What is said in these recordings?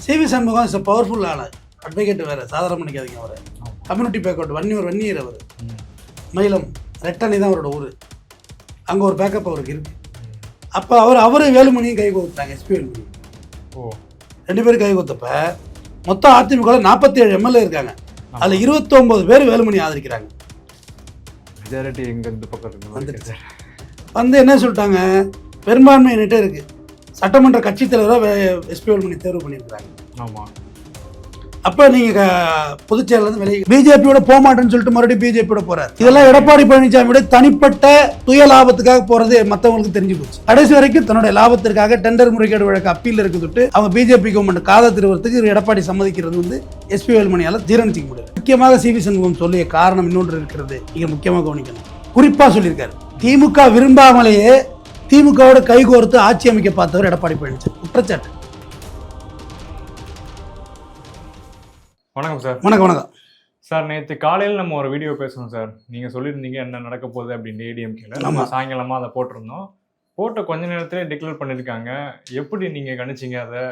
CV Shanmugam is powerful ஆள், advocate வேறு, சாதாரண பண்ணிக்காதீங்க அவரை. கம்யூனிட்டி பேக்கவுட் வன்னியர் அவர், மயிலம் ரெட்டணி தான் அவரோட ஊர், அங்கே ஒரு பேக்கப் அவருக்கு இருக்குது. அப்போ அவரு வேலுமணியும் கை கோத்துட்டாங்க, எஸ்பி வேலுமணி. ரெண்டு பேரும் கை கோத்தப்ப மொத்தம் அதிமுக 47 எம்எல்ஏ இருக்காங்க, அதில் 29 பேர் வேலுமணி ஆதரிக்கிறாங்க. மெஜாரிட்டி எங்கேருந்து பக்கம் வந்துடுச்சு. வந்து என்ன சொல்லிட்டாங்க, பெரும்பான்மை என்கிட்ட இருக்குது, சட்டமன்ற கட்சித் தலைவராக எஸ்பி வேலுமணி தேர்வு பண்ணியிருக்கிறாங்க. ஆமாம். அப்போ நீங்கள் பொதுச்செயலாளர் விலகி பிஜேபியோட போக மாட்டேன்னு சொல்லிட்டு மறுபடியும் பிஜேபியோட போகிறார். இதெல்லாம் எடப்பாடி பழனிசாமியோட தனிப்பட்ட சுய லாபத்துக்காக போகிறது மற்றவங்களுக்கு தெரிஞ்சு போச்சு. கடைசி வரைக்கும் தன்னுடைய லாபத்திற்காக டெண்டர் முறைகேடு வழக்கு அப்பீல் இருக்கிறது அவங்க பிஜேபி கவர்மெண்ட் காதை திருவறதுக்கு எடப்பாடி சம்மதிக்கிறது வந்து எஸ்பி வேலுமணியால் ஜீரணிச்சிக்க முடியாது. முக்கியமாக சிவி சண்முகம் சொல்லிய காரணம் இன்னொன்று இருக்கிறது, இங்கே முக்கியமாக கவனிக்கணும். குறிப்பாக சொல்லியிருக்காரு, திமுக விரும்பாமலேயே திமுகவோட கைகோர்த்து ஆட்சி அமைக்க பார்த்தவர் எடப்பாடி பழனிசாமி. குற்றச்சாட்டு. வணக்கம் சார். வணக்கம் சார். நேற்று காலையில் நம்ம ஒரு வீடியோ பேசணும் சார், நீங்கள் சொல்லியிருந்தீங்க என்ன நடக்க போகுது அப்படின்னு ஏடிஎம்கேல. நம்ம சாயங்காலமாக அதை போட்டிருந்தோம். போட்ட கொஞ்ச நேரத்திலே டிக்ளேர் பண்ணியிருக்காங்க. எப்படி நீங்கள் கணிச்சிங்க அதை?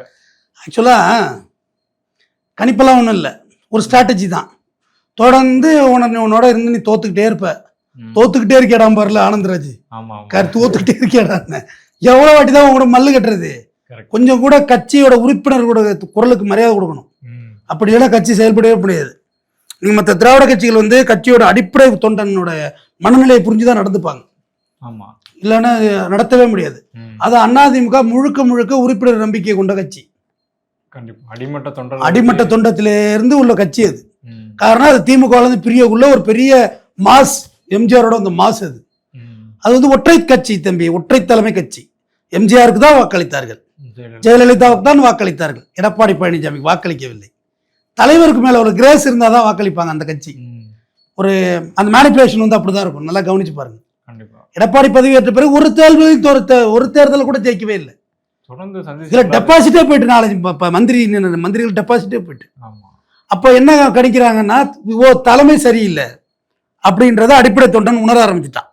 ஆக்சுவலாக கணிப்பெல்லாம் ஒன்றும் இல்லை, ஒரு ஸ்ட்ராட்டஜி தான். தொடர்ந்து உன்னோட இருந்து நீ தோத்துக்கிட்டே இருப்ப, தோத்துக்கிட்டே இருக்கேடாம் பாருல ஆனந்தராஜ். ஆமாம், தோத்துக்கிட்டே இருக்கேடான்னு எவ்வளோ வாட்டி தான் உங்களோட மல்லு கட்டுறது? கொஞ்சம் கூட கட்சியோட உறுப்பினர்களோட குரலுக்கு மரியாதை கொடுக்கணும். அப்படியெல்லாம் கட்சி செயல்படவே முடியாது. நீங்கள் மற்ற திராவிட கட்சிகள் வந்து கட்சியோட அடிப்படை தொண்டனோட மனநிலையை புரிஞ்சுதான் நடந்துப்பாங்க. ஆமாம், இல்லைன்னா நடத்தவே முடியாது. அது அதிமுக முழுக்க உறுப்பினர் நம்பிக்கை கொண்ட கட்சி. கண்டிப்பாக அடிமட்ட தொண்டத்திலிருந்து உள்ள கட்சி அது. காரணம் அது திமுக பிரியக்குள்ள ஒரு பெரிய மாஸ், எம்ஜிஆரோட அந்த மாஸ் அது. அது வந்து ஒற்றை கட்சி தம்பி, ஒற்றை தலைமை கட்சி. எம்ஜிஆருக்கு தான் வாக்களித்தார்கள், ஜெயலலிதாவுக்கு தான் வாக்களித்தார்கள், எடப்பாடி பழனிசாமிக்கு வாக்களிக்கவில்லை. தலைவருக்கு மேல ஒரு கிரேஸ் இருந்தால் தான் வாக்களிப்பாங்க அந்த கட்சி. ஒரு அந்த மேனிபுலேஷன் வந்து அப்படிதான் இருக்கும், நல்லா கவனிச்சு பாருங்க. எடப்பாடி பதவியேற்ற பிறகு ஒரு தேர்தல் கூட ஜெயிக்கவே இல்லை. டெபாசிட்டே போயிட்டு 4 மந்திரிகள் டெபாசிட்டே போயிட்டு. அப்போ என்ன கணிக்கிறாங்கன்னா, தலைமை சரியில்லை அப்படின்றத அடிப்படை தொண்டன் உணர ஆரம்பிச்சுட்டான்.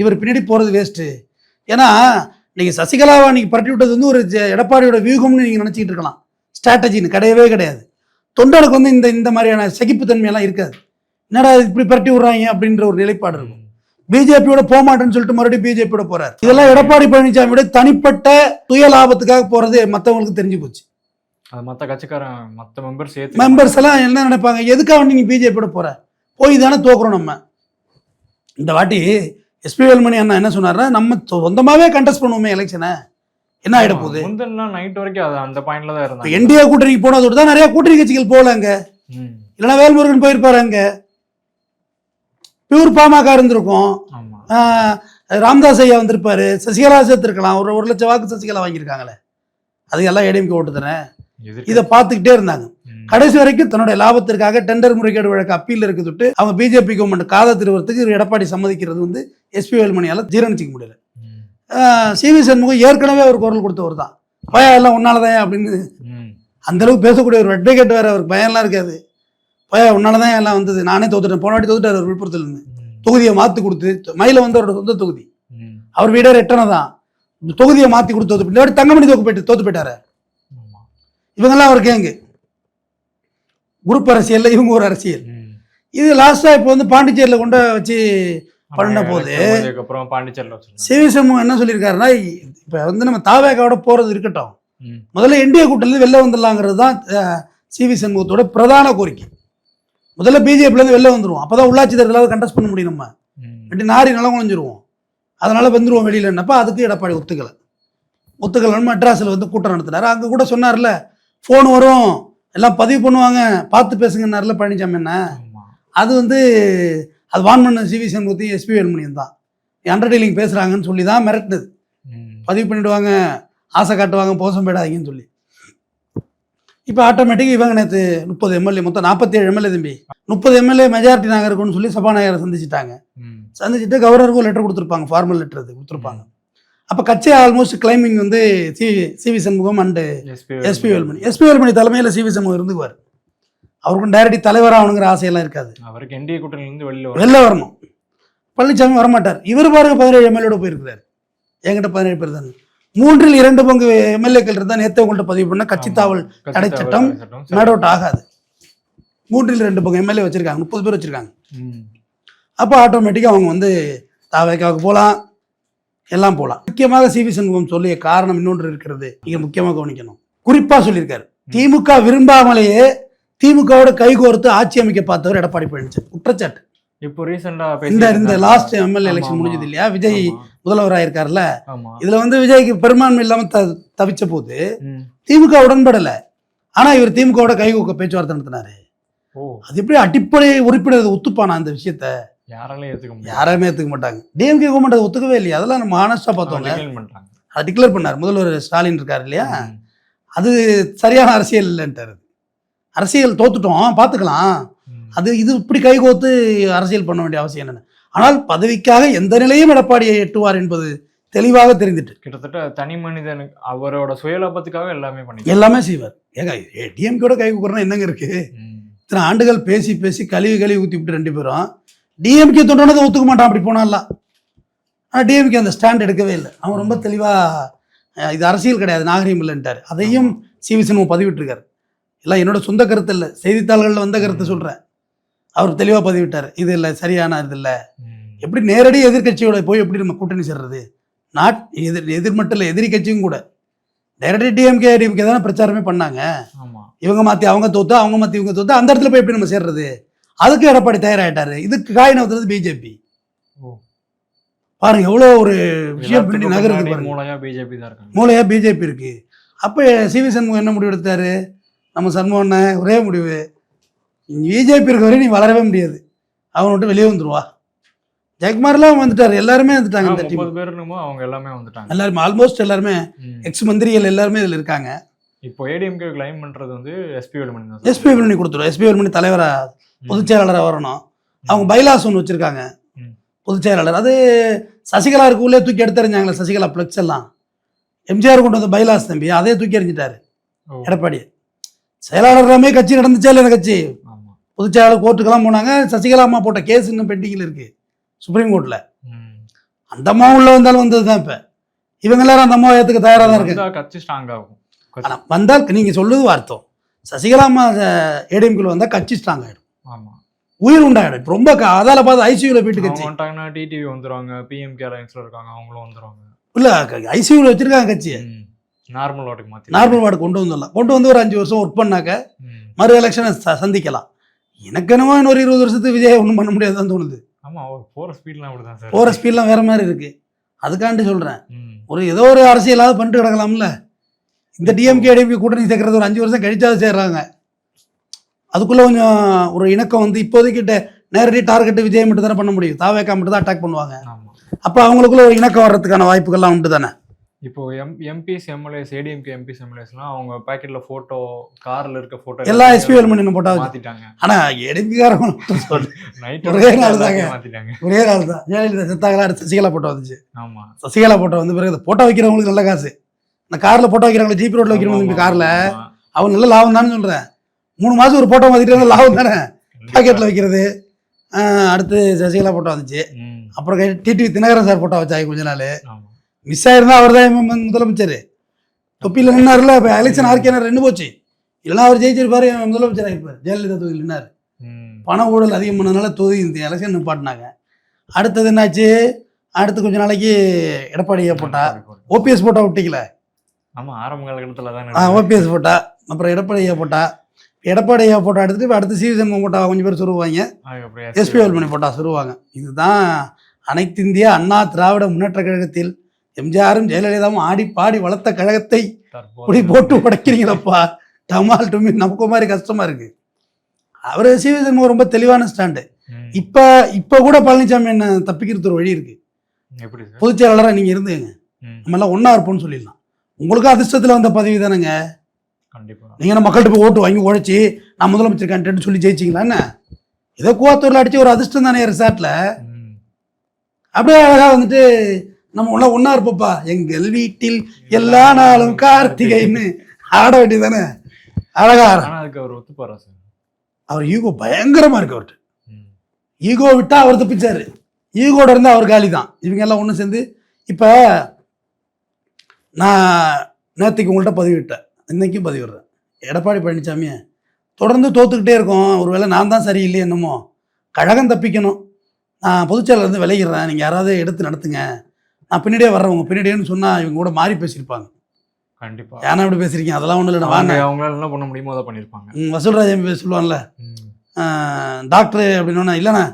இவர் பின்னாடி போறது வேஸ்ட். ஏன்னா நீங்க சசிகலாவை நீங்க பரட்டி விட்டது வந்து ஒரு எடப்பாடியோட வியூகம்னு நீங்க நினைச்சிட்டு இருக்கலாம், ஸ்ட்ராட்டஜின்னு கிடையவே கிடையாது. தொண்டனுக்கு வந்து இந்த மாதிரியான சகிப்புத்தன்மையெல்லாம் இருக்காது. என்னடா இப்படி பரட்டி விடுறாங்க அப்படின்ற ஒரு நிலைப்பாடு இருக்கும். பிஜேபியோட போக மாட்டேன்னு சொல்லிட்டு மறுபடியும் பிஜேபியோட போறாரு. இதெல்லாம் எடப்பாடி பழனிசாமியோட தனிப்பட்ட சுய லாபத்துக்காக போறது மற்றவங்களுக்கு தெரிஞ்சு போச்சு. மற்ற கட்சிக்காரன் மற்ற மெம்பர்ஸ் எல்லாம் என்ன நினைப்பாங்க, எதுக்காக நீங்க பிஜேபியோட போற, போய் தானே தோக்குறோம் நம்ம. இந்த வாட்டி எஸ்பி வேலுமணி அண்ணா என்ன சொன்னார்னா, நம்ம சொந்தமாவே கண்டெஸ்ட் பண்ணுவோமே எலெக்ஷனை, என்ன ஆயிட போகுது. நைட் வரைக்கும் அந்த பாயிண்ட்ல தான் இருந்தாங்க. என்டிஏ கூட்டணிக்கு போனதோடு தான் நிறைய கூட்டணி கட்சிகள் போகலங்க. இல்லைன்னா வேல்முருகன் போயிருப்பாரு, அங்க பியூர் பாமக இருந்திருக்கும், ராமதாஸ் ஐயா வந்திருப்பாரு, சசிகலா சேர்த்திருக்கலாம். ஒரு 1 லட்சம் வாக்கு சசிகலா வாங்கியிருக்காங்களே, அது எல்லாம் ஏடிஎம்கே ஓட்டு தானே. இதை பார்த்துக்கிட்டே இருந்தாங்க. கடைசி வரைக்கும் தன்னுடைய லாபத்திற்காக டெண்டர் முறைகேடு வழக்கு அப்பீல் இருக்கிறது அவங்க பிஜேபி கவர்மெண்ட் காதை திருவறதுக்கு எடப்பாடி சம்மதிக்கிறது வந்து எஸ்பி வேலுமணியால் ஜீரணிச்சிக்க முடியல. சிவி சண்முகம் ஏற்கனவே அவர் குரல் கொடுத்தவர் தான், பயம் எல்லாம் உன்னாலதான் அப்படின்னு அந்த அளவுக்கு பேசக்கூடிய ஒரு அட்வொகேட் வேற, அவருக்கு பயம்லாம் இருக்காது. பயம் உன்னாலதான் எல்லாம் வந்தது, நானே தோத்துட்டேன். போன வாட்டி தோத்துட்டார் அவர் விழுப்புரத்துல இருந்து, தொகுதியை மாற்றி கொடுத்து. மயில வந்து அவரோட சொந்த தொகுதி, அவர் வீடே ரெட்டனை தான், தொகுதியை மாற்றி கொடுத்து தோத்து. இந்த வாட்டி தங்கமணி தோத்து போயிட்டாரு. இவங்கெல்லாம் அவருக்கு எங்க குரூப் அரசியல், இவங்க ஒரு அரசியல். இது லாஸ்டா இப்போ வந்து பாண்டிச்சேரியில கொண்டு வச்சு பண்ண போது சிவி சண்முகம் என்ன சொல்லியிருக்காருன்னா, இப்ப வந்து நம்ம தாவேகாவோட போறது இருக்கட்டும், முதல்ல என்டிஏ கூட்டணியிலிருந்து வெளில வந்துடலாங்கிறது தான் சிவி சண்முகத்தோட பிரதான கோரிக்கை. முதல்ல பிஜேபியிலேருந்து வெளில வந்துடுவோம், அப்போதான் உள்ளாட்சி தேர்தலாவது கண்டெஸ்ட் பண்ண முடியும். நம்ம வெட்டி நாரி நிலம் குழஞ்சிருவோம், அதனால வந்துடுவோம் வெளியில். என்னப்பா அதுக்கு எடப்பாடி ஒத்துக்கலன்னு மெட்ராஸில் வந்து கூட்டம் நடத்தினார். அங்கே கூட சொன்னார்ல, ஃபோன் வரும், எல்லாம் பதிவு பண்ணுவாங்க, பார்த்து பேசுங்கன்னார்ல பழனிசாமி. என்ன அது வந்து அது வான் பண்ண சிவி சண்முகத்தையும் எஸ்பி வேலுமணியும் தான் அண்டர்டீலிங் பேசுகிறாங்கன்னு சொல்லி தான் மிரட்டுது. பதிவு பண்ணிவிடுவாங்க, ஆசை காட்டுவாங்க, போசம் போயிடாதீங்கன்னு சொல்லி. இப்போ ஆட்டோமேட்டிக் இவங்க நேற்று 30 எம்எல்ஏ, மொத்தம் 47 எம்எல்ஏ தம்பி, 30 எம்எல்ஏ மெஜாரிட்டி நாங்கள் இருக்கோம்னு சொல்லி சபாநாயகரை சந்திச்சுட்டு கவர்னருக்கும் லெட்டர் கொடுத்துருப்பாங்க, ஃபார்மல் லெட்டர் அது கொடுத்துருப்பாங்க. அப்போ கட்சி ஆல்மோஸ்ட் கிளைமிங் வந்து C V Shanmugam and S P Velumani தலைமையில் சிவி சண்முகம் இருந்துக்குவார். அவருக்கும் டைரக்ட் தலைவராகணுங்கிற ஆசையெல்லாம் இருக்காது. அவருக்கு என்டிஏ கூட்டணியிலிருந்து வெளில வரணும். பழனிசாமி வரமாட்டார். இவர் பாருங்க 17 எம்எல்ஏட போயிருக்கிறார், என்கிட்ட 17 பேர் தானே. மூன்றில் 2 பங்கு எம்எல்ஏக்கள் இருந்தால் நேற்று உங்கள்கிட்ட பதிவு பண்ண கட்சி தாவல் தடை சட்டம் மேட் அவுட் ஆகாது. 3/2 பங்கு எம்எல்ஏ வச்சிருக்காங்க, 30 பேர் வச்சிருக்காங்க. அப்போ ஆட்டோமேட்டிக்காக அவங்க வந்து தாவேக்காவுக்கு போகலாம், எல்லாம் போகலாம். முக்கியமாக சிவி சண்முகம் சொல்லிய காரணம் இன்னொன்று இருக்கிறது, இங்கே முக்கியமாக கவனிக்கணும். குறிப்பாக சொல்லியிருக்காரு, திமுக விரும்பாமலேயே திமுகவோட கைகோர்த்து ஆட்சி அமைக்க பார்த்தவர் எடப்பாடி பழனிசாமி. குற்றச்சாட்டு இப்போ ரீசெண்டா இந்த லாஸ்ட் எம்எல்ஏ எலெக்ஷன் முடிஞ்சது இல்லையா, விஜய் முதல்வராக இருக்காருல்ல, இதுல வந்து விஜய்க்கு பெரும்பான்மை இல்லாம தவிச்ச போது திமுக உடன்படலை. ஆனா இவர் திமுகவோட கைகோக்க பேச்சுவார்த்தை நடத்தினாரு. அது எப்படி அடிப்படை உறுப்பினர் ஒத்துப்பானா அந்த விஷயத்த? யாருமே ஏத்துக்க மாட்டாங்க. டிஎம்கே கவர்மெண்ட் அதை ஒத்துக்கவே இல்லையா. அதெல்லாம் நம்ம ஆனஸ்டா பார்த்தோங்க. அதை டிக்ளேர் பண்ணார் முதல்வர் ஸ்டாலின் இருக்காரு இல்லையா, அது சரியான அரசியல் இல்லைன்ட்டாரு. அரசியல் தோத்துட்டோம், பார்த்துக்கலாம், அது இது இப்படி கைகோத்து அரசியல் பண்ண வேண்டிய அவசியம் என்னென்ன. ஆனால் பதவிக்காக எந்த நிலையும் எடப்பாடியை எட்டுவார் என்பது தெளிவாக தெரிந்துட்டு, கிட்டத்தட்ட தனி மனிதனுக்கு அவரோட சுயலாபத்துக்காக எல்லாமே செய்வார். ஏங்க டிஎம்கேட கை கூக்குறனா என்னங்க இருக்கு? இத்தனை ஆண்டுகள் பேசி பேசி கழுவி ஊற்றி விட்டு 2 பேரும் டிஎம்கே தொண்டனதை ஒத்துக்க மாட்டான் அப்படி போனாலாம். ஆனால் டிஎம்கே அந்த ஸ்டாண்ட் எடுக்கவே இல்லை. அவன் ரொம்ப தெளிவாக இது அரசியல் கிடையாது, நாகரீகம் இல்லைன்ட்டார். அதையும் சிவி சண்முகம் பதிவிட்டிருக்காரு. எல்லாம் என்னோட சொந்த கருத்து இல்லை, செய்தித்தாள்களில் வந்த கருத்தை சொல்கிறேன். அவர் தெளிவாக பதிவிட்டார், இது இல்லை, சரியான இது இல்லை. எப்படி நேரடி எதிர்கட்சியோட போய் எப்படி நம்ம கூட்டணி சேர்றது? எதிர் மட்டும் இல்லை, எதிரி கட்சியும் கூட டைரக்ட் டிஎம்கே தானே பிரச்சாரமே பண்ணாங்க. இவங்க மாற்றி அவங்க தோத்து, அவங்க மாற்றி இவங்க தோத்து, அந்த இடத்துல போய் எப்படி நம்ம சேர்றது? அதுக்கு எடப்பாடி தயாராகிட்டாரு. இதுக்கு காய் நகர்த்துறது பிஜேபி. பாருங்க எவ்வளோ ஒரு விஷயம் பின்னாடி நகருது. மூளையா பிஜேபி இருக்கு. அப்போ சிவி சண்முகம் என்ன முடிவு எடுத்தாரு? நம்ம சண்முகண்ண ஒரே முடிவு, பிஜேபி இருக்க வரையும் நீ வளரவே முடியாது, அவன் விட்டு வெளியே வந்துருவா. ஜெயக்குமார்லாம் வந்துட்டாரு, எல்லாருமே வந்துட்டாங்க. இந்த டீம் அவங்க எல்லாமே வந்துட்டாங்க. எல்லாருமே ஆல்மோஸ்ட் எல்லாருமே எக்ஸ் மந்திரிகள் எல்லாருமே இதில் இருக்காங்க. இப்போ ஏடிஎம்கே கிளைம் பண்றது வந்து எஸ்பி வேலுமணி கொடுத்துரும். எஸ்பி வேலுமணி தலைவரா பொதுச் செயலாளராக வரணும். அவங்க பைலாஸ் ஒன்று வச்சிருக்காங்க பொதுச் செயலாளர். அது சசிகலா இருக்குள்ளே தூக்கி எடுத்தறிஞ்சாங்களே, சசிகலா பிளக்ஸ் எல்லாம் எம்ஜிஆர் கொண்டு வந்த பைலாஸ் தம்பி, அதே தூக்கி எறிஞ்சிட்டாரு எடப்பாடி. செயலாளர் கட்சி நடந்துச்சா இல்லை கட்சி? பொதுச் செயலாளர் கோர்ட்டுக்கெல்லாம் போனாங்க. சசிகலா அம்மா போட்ட கேஸ் இன்னும் பெண்டிங்கில் இருக்கு சுப்ரீம் கோர்ட்ல. அந்த அம்மா உள்ள வந்தாலும் வந்தது தான். இப்ப இவங்க எல்லாரும் அந்த அம்மா ஏத்துக்க தயாரா தான் இருக்கு. கட்சி ஸ்ட்ராங் ஆகும். வந்தால் நீங்க சொல்லுது அர்த்தம், சசிகலா அம்மா ஏடிஎம்குள்ள வந்தா கட்சி ஸ்ட்ராங் ஆயிடும், உயிர் உண்டாயிடும். ரொம்ப அதால பார்த்து ஐசியூல போயிட்டு கட்சி டிடிவி வந்துருவாங்க, பிஎம்கே அலையன்ஸ்ல இருக்காங்க, அவங்களும் வந்துருவாங்க. இல்ல ஐசியூல வச்சிருக்காங்க கட்சியை, நார்மல் வார்டு கொண்டு வந்துடலாம். கொண்டு வந்து ஒரு 5 வருஷம் ஒர்க் பண்ணாக்க மறு எலெக்ஷனை சந்திக்கலாம். எனக்கு என்னமோ இன்னொரு 20 வருஷத்துக்கு விஜய் ஒன்றும் பண்ண முடியாதுன்னு தோணுது. போற ஸ்பீட்லாம் வேற மாதிரி இருக்கு. அதுக்காண்டி சொல்றேன், ஒரு ஏதோ ஒரு அரசியலாவது பண்ணிட்டு கிடக்கலாம்ல. இந்த டிஎம்கே ஏடிஎம்கே கூட்டணி சேர்க்கறது ஒரு 5 வருஷம் கழிச்சாவது சேர்றாங்க. அதுக்குள்ள கொஞ்சம் ஒரு இணக்கம் வந்து இப்போதைக்கு நேரடி டார்கெட் விஜய் மட்டும் தானே பண்ண முடியும், தாவேக்கா மட்டும் தான் அட்டாக் பண்ணுவாங்க. அப்போ அவங்களுக்குள்ள ஒரு இணக்கம் வர்றதுக்கான வாய்ப்புகள்லாம் உண்டு தானே. இப்போ எம்பிஸ் எம்எல்ஏஸ் ஏடிஎம்கே எம்பிஸ் எம்எல்ஏஸ்லாம் அவங்க பாக்கெட்ல போட்டோ, கார்ல இருக்க போட்டோ எல்லாம் எஸ்பி வேலுமணி போட்டோ மாத்திட்டாங்க. ஆனா ஏடிஎம்கேக்காரங்க ஒரே நாள் தாங்க, ஒரே நாள் தான் ஜெயலலிதா செத்தாங்களா, அடுத்து சசிகலா போட்டோ வந்துச்சு. ஆமா, சசிகலா போட்டோ வந்து பிறகு போட்டோ வைக்கிறவங்களுக்கு நல்ல காசு. இந்த கார்ல போட்டோ வைக்கிறவங்க, ஜிபி ரோட்ல வைக்கிறவங்க கார்ல அவங்க நல்ல லாபம் தானே சொல்றேன். 3 மாசம் ஒரு போட்டோ மாத்திட்டு லாபம் தானே பாக்கெட்ல வைக்கிறது. அடுத்து சசிகலா போட்டோ வந்துச்சு. அப்புறம் டிடிவி தினகரன் சார் போட்டோ வச்சாங்க கொஞ்ச நாள். மிஸ் ஆயிருந்தா அவர் தான் முதலமைச்சர். தொப்பியில் நின்னாருல, இப்போ எலெக்ஷன் ஆர்கேனர் 2 போச்சு. இல்லைன்னா அவர் ஜெயிச்சிருப்பாரு, முதலமைச்சர் ஆகிருப்பார். ஜெயலலிதா தொகுதியில் நின்னார். பண ஊழல் அதிகம் பண்ணனால தொகுதி இந்த எலெக்ஷன் நிப்பாட்டினாங்க. அடுத்தது என்னாச்சு, அடுத்து கொஞ்ச நாளைக்கு எடப்பாடியை போட்டா, ஓபிஎஸ் போட்டா விட்டிக்கல. ஆமாம், ஆரம்ப காலகட்டத்தில் தான் ஓபிஎஸ் போட்டா, அப்புறம் எடப்பாடியை போட்டா, எடப்பாடியை போட்டோ எடுத்துட்டு அடுத்து சிவி சண்முகம் போட்டா கொஞ்சம் பேர் சொருவாங்க, எஸ்பி வேலுமணி போட்டா சொருவாங்க. இதுதான் அனைத்து இந்திய அண்ணா திராவிட முன்னேற்ற கழகத்தில் எம்ஜிஆரும் ஜெயலலிதாவும் ஆடி பாடி வளர்த்த கழகத்தை இப்படி போட்டு உடைக்கிறீங்களப்பா, டமால் டுமி. நமக்கு மாதிரி கஷ்டமா இருக்கு. அவரு சிவி சண்முகம் ரொம்ப தெளிவான ஸ்டாண்டு. இப்ப கூட பழனிசாமி என்ன தப்பிக்கிறது ஒரு வழி இருக்கு. பொதுச் செயலாளராக நீங்க இருந்துங்க, நம்ம எல்லாம் ஒன்னா இருப்போம்னு சொல்லிடலாம். உங்களுக்கு அதிர்ஷ்டத்துல வந்த பதவி தானேங்க. நீங்க என்ன மக்கள்கிட்ட போய் ஓட்டு வாங்கி உழைச்சி நான் முதலமைச்சர் கேண்டேன்னு சொல்லி ஜெயிச்சிங்களா என்ன? ஏதோ கூவத்தூர்ல அடிச்சு ஒரு அதிர்ஷ்டம் தானே ரிசார்ட்ல. அப்படியே அழகா வந்துட்டு நம்ம உள்ள ஒன்னா இருப்போப்பா, எங்கள் வீட்டில் எல்லா நாளும் கார்த்திகைன்னு ஆட வேண்டியதானே. அழகா அவர் ஈகோ பயங்கரமா இருக்கு. அவர்கிட்ட ஈகோ விட்டா அவர் தப்பிச்சாரு, ஈகோட இருந்தா அவர் காலி தான். இவங்க எல்லாம் ஒண்ணு சேர்ந்து இப்ப நான் நேற்றுக்கு உங்கள்கிட்ட பதிவிட்டேன், இன்றைக்கும் பதிவிடுறேன். எடப்பாடி பழனிசாமியை தொடர்ந்து தோத்துக்கிட்டே இருக்கோம், ஒருவேளை நான் தான் சரியில்லை என்னமோ, கழகம் தப்பிக்கணும், நான் பொதுச்செயலருந்து விளையிடுறேன், நீங்கள் யாராவது எடுத்து நடத்துங்க, நான் பின்னாடியே வர்றேன், உங்கள் பின்னாடியேன்னு சொன்னால் இவங்க கூட மாறி பேசியிருப்பாங்க. கண்டிப்பா ஏன்னா இப்படி பேசுறீங்க, அதெல்லாம் ஒன்றும் இல்லை, வாங்க. அவங்களால என்ன பண்ண முடியுமோ அதை பண்ணியிருப்பாங்க. வசூல்ராஜ் எம்பி சொல்லுவான்ல, டாக்டரு அப்படின்னா, இல்லைண்ணா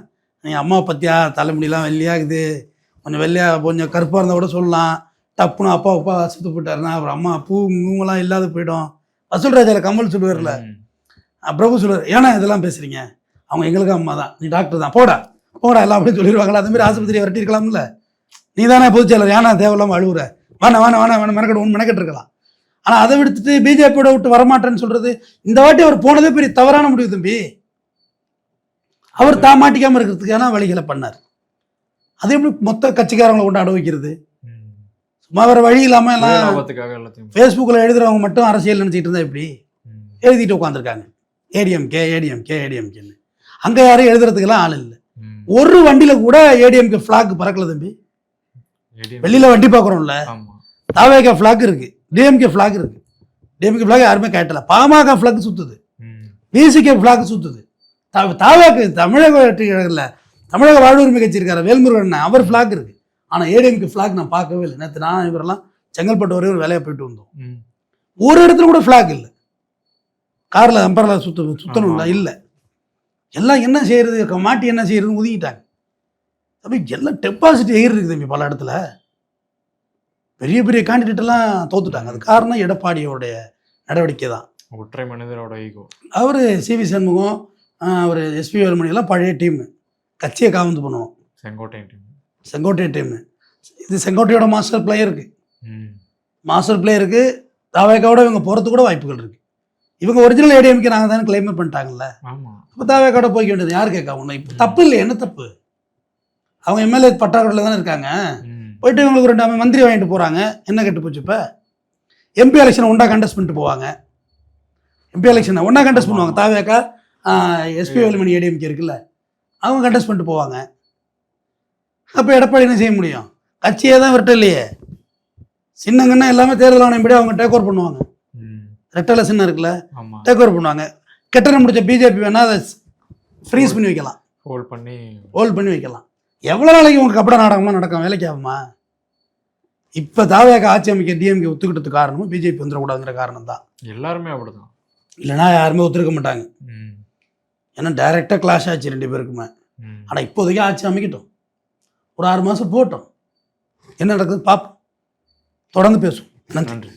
நீங்கள் அம்மாவை பற்றியா தலைமுடியெலாம் வெள்ளையாகுது, கொஞ்சம் வெள்ளையாக கொஞ்சம் கருப்பாக இருந்தால் கூட சொல்லலாம், டப்புன்னு அப்பா செத்து போயிட்டாருன்னா அப்புறம் அம்மா பூங்கெல்லாம் இல்லாத போயிடும். வசூல்ராஜில் கமல் சொல்லுவார்ல, பிரபு சொல்லுவார், ஏன்னா இதெல்லாம் பேசுகிறீங்க, அவங்க எங்களுக்கு அம்மா தான், நீ டாக்டர் தான், போடா எல்லாம் அப்படின்னு சொல்லிடுவாங்களா. அதுமாரி ஆஸ்பத்திரியை விரட்டிருக்கலாம்ல, நீ தானே பொதுச்செயலர், ஏன்னா தேவையில்லாமல் அழுகுற, வேணாம் மெனக்கெட்டு இருக்கலாம். ஆனால் அதை விடுத்துட்டு பிஜேபியோட விட்டு வரமாட்டேன்னு சொல்கிறது, இந்த வாட்டி அவர் போனதே பெரிய தவறான முடிவு தம்பி. அவர் தான் மாட்டிக்காமல் இருக்கிறதுக்கான வழிகளை பண்ணார். அது எப்படி மொத்த கட்சிக்காரங்களை கொண்டு அனுபவிக்கிறது? சும்மா வேறு வழி இல்லாமல் எல்லாம் ஃபேஸ்புக்கில் எழுதுறவங்க மட்டும் அரசியல் நினச்சிட்டு இருந்தா எப்படி? எழுதிட்டு உட்காந்துருக்காங்க ஏடிஎம்கேன்னு. அங்கே யாரும் எழுதுறதுக்கெல்லாம் ஆள் இல்லை. ஒரு வண்டியில் கூட ஏடிஎம்கே ஃப்ளாக் பறக்கல தம்பி. வெளியில் வண்டி பார்க்குறோம்ல, தாவேகா ஃப்ளாக் இருக்கு, டிஎம்கே ஃப்ளாக் இருக்கு. டிஎம்கே ஃப்ளாக் யாருமே கேட்டல. பாமக ஃப்ளாக் சுத்துது, பிசிகே ஃப்ளாக் சுத்துது. தாவேக்கு தமிழக வாழ்வுரிமை கட்சி இருக்காரு வேல்முருகன், அவர் ஃப்ளாக் இருக்கு. ஆனால் ஏடிஎம்கே ஃப்ளாக் நான் பார்க்கவே இல்லை. நேற்று நான் இவரெல்லாம் செங்கல்பட்டு வரையும் ஒரு வேலையை போயிட்டு வந்தோம், ஒரு இடத்துல கூட ஃப்ளாக் இல்லை. காரில் அம்பரில் சுத்தணும்ல, இல்லை. எல்லாம் என்ன செய்யறது, மாட்டி என்ன செய்யறதுன்னு ஒதுக்கிட்டாங்க. தம்பி எல்லாம் டெபாசிட் ஏறிருக்கு தம்பி. பல இடத்துல பெரிய பெரிய கேண்டிடேட் எல்லாம் தோத்துட்டாங்க. அது காரணம் எடப்பாடியோடைய நடவடிக்கை தான். ஒற்றை மனிதரோட ஈகோ. அவர் சிவி சண்முகம், அவர் எஸ்பி வேலுமணி எல்லாம் பழைய டீம், கட்சியை காவந்து பண்ணுவோம். செங்கோட்டை டீம். இது செங்கோட்டையோட மாஸ்டர் பிளேயருக்கு தாவேக்காவோட இவங்க போகிறது கூட வாய்ப்புகள் இருக்குது. இவங்க ஒரிஜினல் ஏடிஎம்கே நாங்கள் தானே கிளைம் பண்ணிட்டாங்கல்ல, இப்போ தாவேக்காவோட போய்க்க வேண்டியது. யார் கேட்க ஒன்று இப்போ தப்பு இல்லை, என்ன தப்பு? அவங்க எம்எல்ஏ பட்டாக்கோட்டில் தானே இருக்காங்க, போயிட்டு இவங்களுக்கு 2 மந்திரி வாங்கிட்டு போகிறாங்க, என்ன கெட்டு போச்சு? இப்போ எம்பி எலெக்ஷனை ஒன்றா கண்டெஸ்ட் பண்ணிட்டு போவாங்க. எம்பி எலெக்ஷனை ஒன்றா கண்டெஸ்ட் பண்ணுவாங்க. தாவேக்கா எஸ்பி வேலுமணி ஏடிஎம்கே இருக்குல்ல, அவங்க கண்டெஸ்ட் பண்ணிட்டு போவாங்க. அப்போ எடப்பாடி என்ன செய்ய முடியும்? கட்சியே தான் விரட்ட இல்லையே. சின்னங்கன்னா எல்லாமே தேர்தல் ஆணையப்படி அவங்க டேக் ஓவர் பண்ணுவாங்க. ரெட்டலை சின்னம் இருக்குல்ல, டேக் ஓவர் பண்ணுவாங்க. கெட்டனை முடிச்ச பிஜேபி வேணா அதை ஃப்ரீஸ் பண்ணி வைக்கலாம், ஹோல்ட் பண்ணி வைக்கலாம். எவ்வளோ நாளைக்கு உங்கள் கப்பட நாடகமாக நடக்கும்? வேலைக்கு ஆகுமா? இப்போ தாவேக ஆட்சி அமைக்க டிஎம்கே ஒத்துக்கிட்டது காரணமும் பிஜேபி வந்துடக்கூடாதுங்கிற காரணம் தான். எல்லாருமே அப்படிதான், இல்லைனா யாருமே ஒத்துருக்க மாட்டாங்க. ஏன்னா டைரெக்டாக கிளாஷ் ஆச்சு 2 பேருக்குமே. ஆனால் இப்போதைக்கு ஆட்சி அமைக்கட்டும், ஒரு 6 மாதம் போட்டோம், என்ன நடக்குது பார்ப்போம், தொடர்ந்து பேசுவோம். நன்றி.